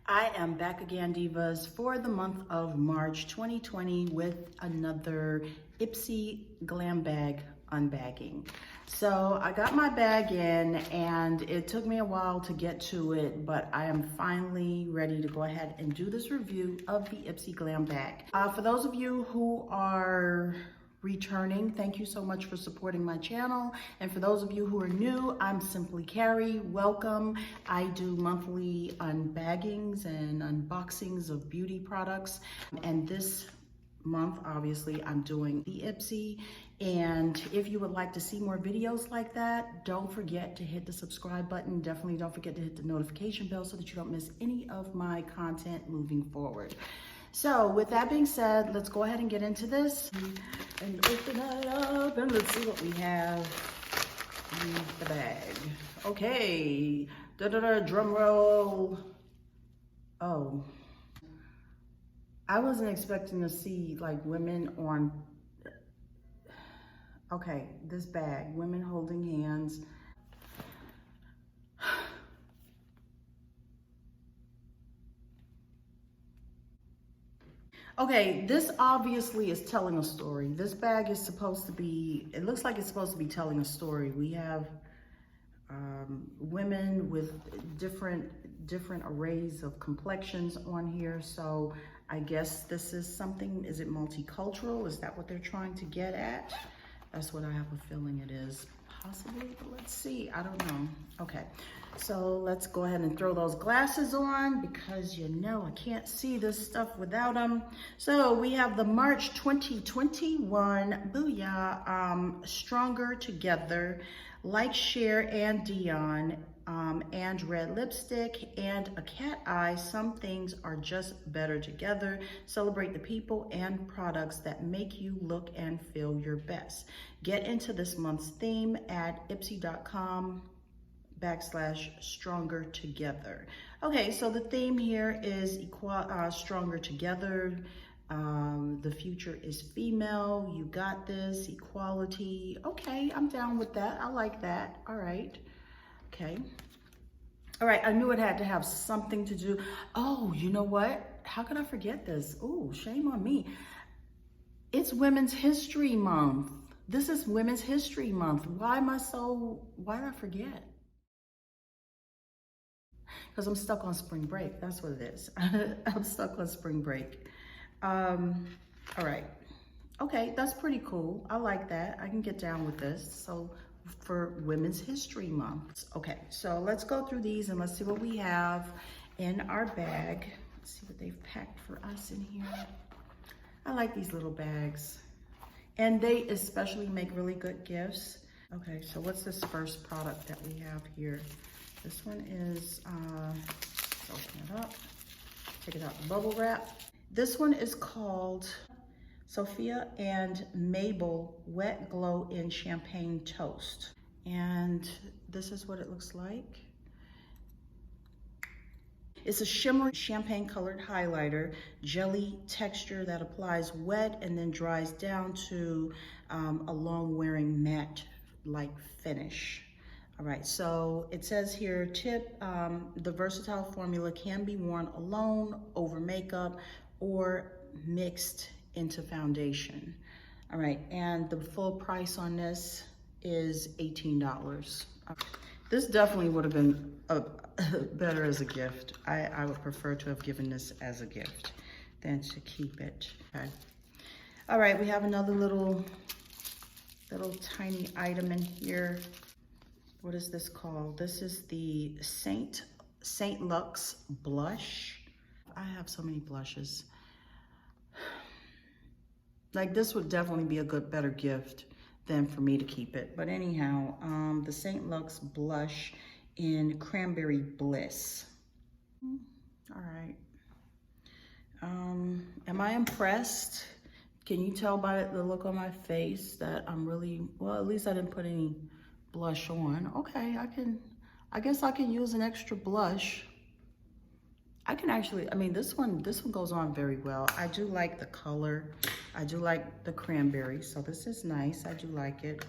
I am back again, divas, for the month of March 2020 with another Ipsy Glam bag unbagging. So I got my bag in and it took me a while to get to it, but I am finally ready to go ahead and do this review of the Ipsy Glam bag. For those of you who are returning, thank you so much for supporting my channel. And for those of you who are new, I'm Simply Carrie. Welcome. I do monthly unbaggings and unboxings of beauty products. And this month, obviously, I'm doing the Ipsy. And if you would like to see more videos like that, don't forget to hit the subscribe button. Definitely don't forget to hit the notification bell so that you don't miss any of my content moving forward. So with that being said, let's go ahead and get into this and open it up and let's see what we have in the bag. Okay, drum roll. Oh, I wasn't expecting to see like women on, okay, this bag, women holding hands. Okay, this obviously is telling a story. This bag is supposed to be, it looks like it's supposed to be telling a story. We have women with different arrays of complexions on here. So I guess this is something, is it multicultural? Is that what they're trying to get at? That's what I have a feeling it is. Possibly, but let's see, I don't know. Okay, so let's go ahead and throw those glasses on because you know I can't see this stuff without them. So we have the March 2021 Booyah Stronger Together, Like Cher and Dion, and red lipstick and a cat eye. Some things are just better together. Celebrate the people and products that make you look and feel your best. Get into this month's theme at ipsy.com/stronger together. Okay, so the theme here is stronger together. The future is female. You got this. Equality. Okay, I'm down with that. I like that. All right. Okay. All right, I knew it had to have something to do. Oh, you know what? How could I forget this? Oh, shame on me. It's Women's History Month. This is Women's History Month. Why did I forget? Because I'm stuck on spring break. That's what it is. I'm stuck on spring break. All right. Okay, that's pretty cool. I like that. I can get down with this. So for Women's History Month. Okay, so let's go through these and let's see what we have in our bag. Let's see what they've packed for us in here. I like these little bags. And they especially make really good gifts. Okay, so what's this first product that we have here? This one is, let's open it up, take it out the bubble wrap. This one is called Sophia and Mabel Wet Glow in Champagne Toast. And this is what it looks like. It's a shimmery champagne colored highlighter, jelly texture that applies wet and then dries down to a long wearing matte like finish. All right, so it says here, tip, the versatile formula can be worn alone, over makeup, or mixed into foundation. All right, and the full price on this is $18. This definitely would have been better as a gift. I would prefer to have given this as a gift than to keep it. Okay. All right, we have another little tiny item in here. What is this called? This is the Saint Lux blush. I have so many blushes. Like this would definitely be a better gift than for me to keep it. But anyhow, the Saint Lux blush in Cranberry Bliss. All right. Am I impressed? Can you tell by the look on my face that I'm really, well, at least I didn't put any blush on. Okay, I guess I can use an extra blush. I can actually, I mean, this one goes on very well. I do like the color. I do like the cranberry, so this is nice. I do like it.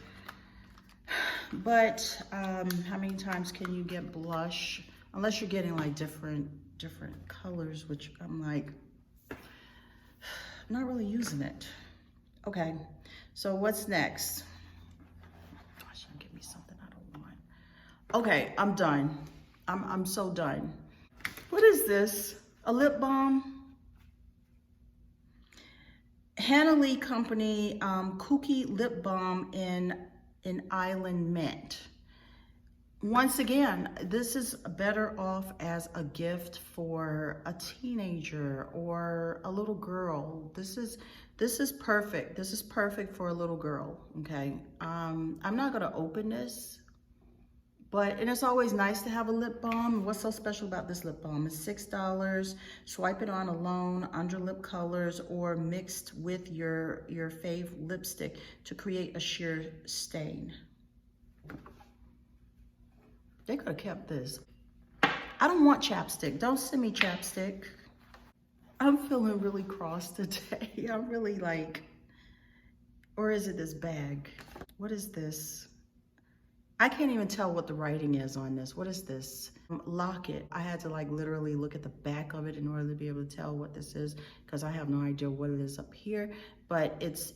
But how many times can you get blush? Unless you're getting like different different colors, which I'm like, not really using it. Okay, so what's next? Gosh, give me something I don't want. Okay, I'm done. I'm so done. What is this? A lip balm? Hannah Lee Company Kooky Lip Balm in Island Mint. Once again, this is better off as a gift for a teenager or a little girl. This is perfect. This is perfect for a little girl. Okay. I'm not gonna open this, and it's always nice to have a lip balm. What's so special about this lip balm? It's $6. Swipe it on alone, under lip colors, or mixed with your fave lipstick to create a sheer stain. They could have kept this. I don't want chapstick. Don't send me chapstick. I'm feeling really cross today. I'm really like, or is it this bag? What is this? I can't even tell what the writing is on this. What is this? Locket. I had to like literally look at the back of it in order to be able to tell what this is, because I have no idea what it is up here. But it's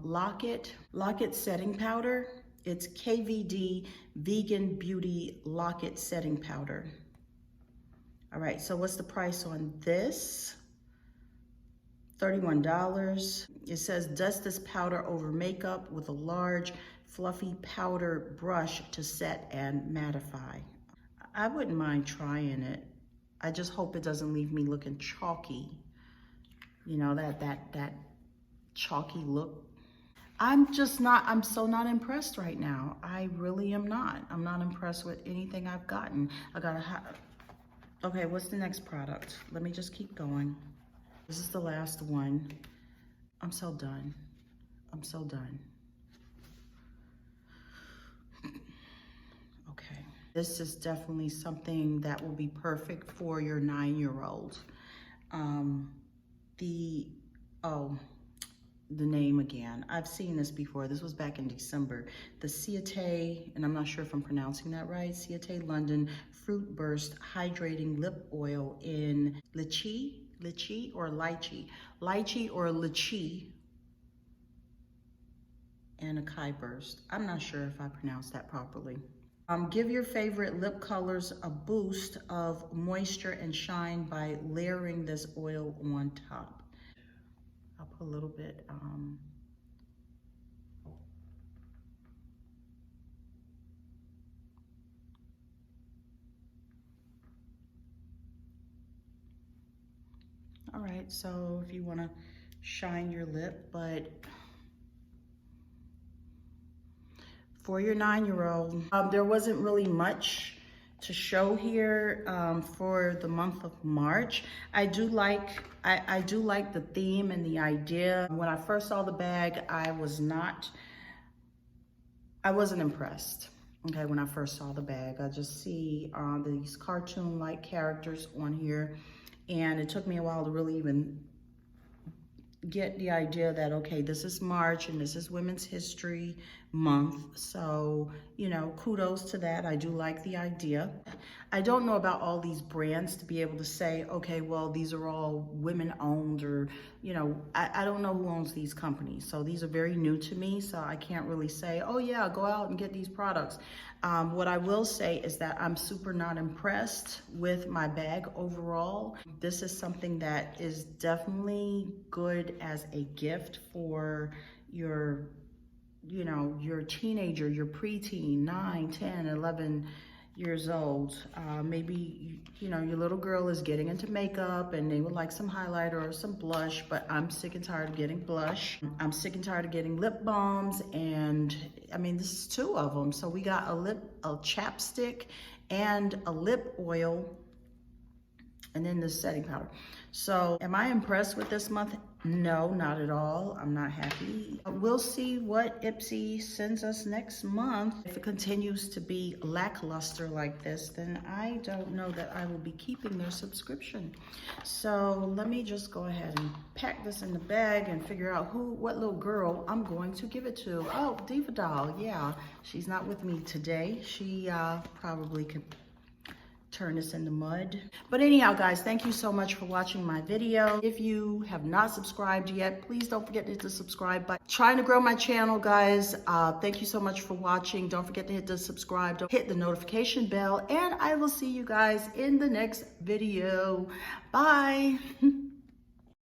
Locket setting powder. It's KVD Vegan Beauty Locket Setting Powder. All right, so what's the price on this? $31. It says, dust this powder over makeup with a large, fluffy powder brush to set and mattify. I wouldn't mind trying it. I just hope it doesn't leave me looking chalky. You know, that chalky look. I'm so not impressed right now. I really am not. I'm not impressed with anything I've gotten. Okay, what's the next product? Let me just keep going. This is the last one. I'm so done. I'm so done. Okay. This is definitely something that will be perfect for your 9-year-old. The name again. I've seen this before. This was back in December. The Ciate, and I'm not sure if I'm pronouncing that right, Ciate London Fruit Burst Hydrating Lip Oil in lychee or lychee or lychee, and acai burst. I'm not sure if I pronounced that properly. Give your favorite lip colors a boost of moisture and shine by layering this oil on top. I'll put a little bit, all right, so if you want to shine your lip, but for your 9-year-old, there wasn't really much to show here for the month of March. I do like the theme and the idea. When I first saw the bag, I wasn't impressed. Okay, when I first saw the bag, I just see these cartoon-like characters on here, and it took me a while to really even get the idea that, okay, this is March and this is Women's History Month. So, you know, kudos to that. I do like the idea. I don't know about all these brands to be able to say, okay, well, these are all women owned, or, you know, I don't know who owns these companies. So these are very new to me. So I can't really say, oh yeah, go out and get these products. What I will say is that I'm super not impressed with my bag overall. This is something that is definitely good as a gift for your, you know, your teenager, your preteen, 9, 10, 11 years old. Maybe, you know, your little girl is getting into makeup and they would like some highlighter or some blush, but I'm sick and tired of getting blush. I'm sick and tired of getting lip balms, and I mean, this is 2 of them. So we got a chapstick and a lip oil, and then the setting powder. So am I impressed with this month? No, not at all. I'm not happy. We'll see what Ipsy sends us next month. If it continues to be lackluster like this, then I don't know that I will be keeping their subscription. So let me just go ahead and pack this in the bag and figure out what little girl I'm going to give it to. Oh, Diva Doll, yeah. She's not with me today. She probably could turn this into mud. But anyhow, guys, thank you so much for watching my video. If you have not subscribed yet, please don't forget to hit the subscribe button. Trying to grow my channel, guys. Thank you so much for watching. Don't forget to hit the subscribe, don't hit the notification bell, and I will see you guys in the next video. Bye.